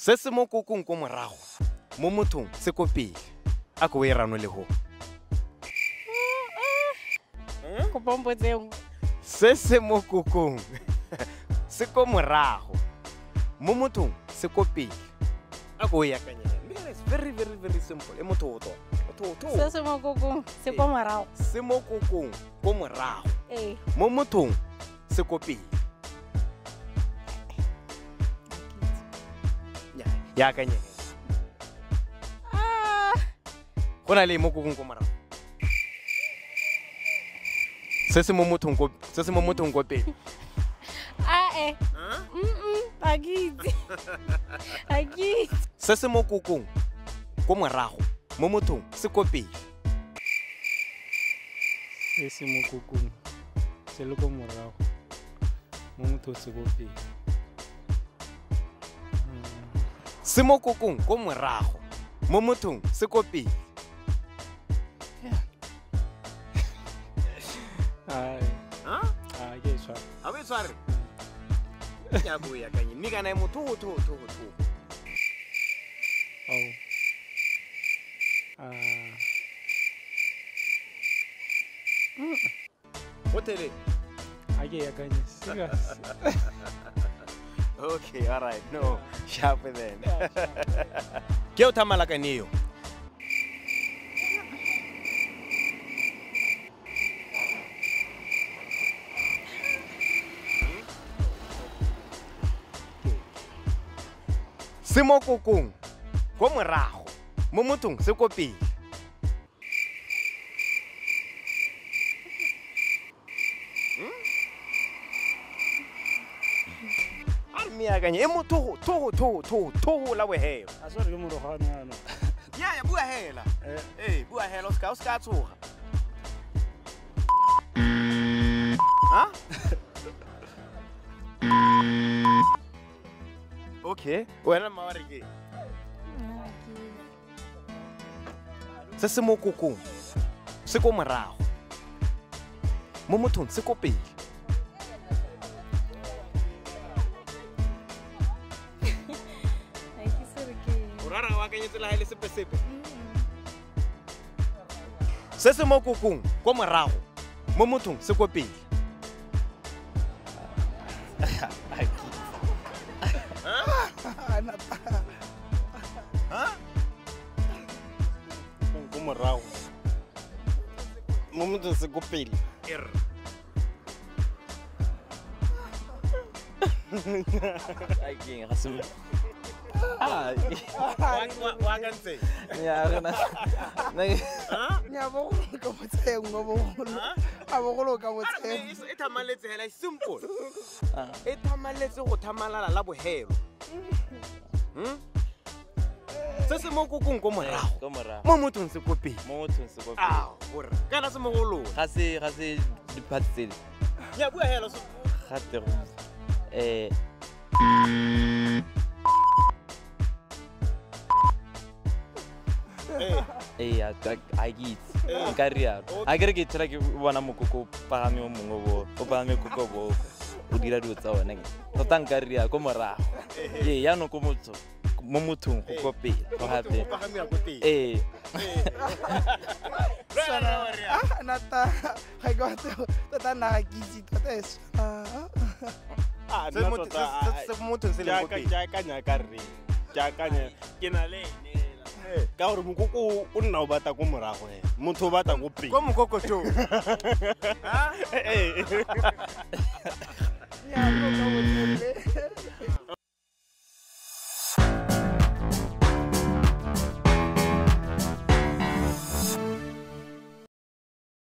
Se se mo kokong ko morago mo mothong se ko pele a ko e rano le ho. Ko pompotseng. Se se mo kokong se ko morago mo mothong se ko pele a ko ya kanya. It's very simple. E motho to. Se se mo kokong se ko morago. Se mo kokong ko morago. Eh. Mo mothong se ko pele. Ya kanya. Kona le mo kokong ko morago. Se se mo mothong ko pele. Agiti. Se se mo kokong ko morago mo mothong se ko pele. Se se mo kokong se le ko morago mo mothong se ko pele. Se mo kokong ko morago mo mothong se ko pele. Ke swa. A be sware. Ya buya kanye mi kana mo to. Hotele. Ake ya kanye. Serious. Okay, all right. No, sharp then. Ke o thamala ka niyo. Se mo kokong ko morago mo mothong se ko pele. Armi ya kanye e mo toho la bohelo. A sorry ke mo rogana yana. Ya bua hela. Bua hela o ska tsoga. Ha? Okay, wena mawari ke. Se se mo kokong se ko morago mo mothong se ko pele. Rara wa kenyetse la ile sepe. Se se mo kokong ko morago mo mothong se ko pele. Morago mo mothong se ko pele. Ai ke ga se Wa ka ntse. ya rena nya bo ka botseng mo bo a bo go ka botseng E thamaletse hela simple. E thamaletse go thamalala la bohelo. Se se mo kokong ko morago mo mothong se ko pele. Gore kana se mogolo. ga se di-parts tsele Ya bua hela so. gate a ke itse nka rialo a kere ke tshela ke bona mokoko o pagame o mongwe o pagame koko boko o dira dilo tsa one tota nka rialo ko morago yaanong mo mothong go ko pele go gape nata ga ke batla tota nna ga ke itse tota e Se mothong se le ko pele. ke akanya ka re ke akanya ke na le ka gore mokoko o nna o batla ko morago motho o batla ko pele Ko mokoko to. ya go ka botseng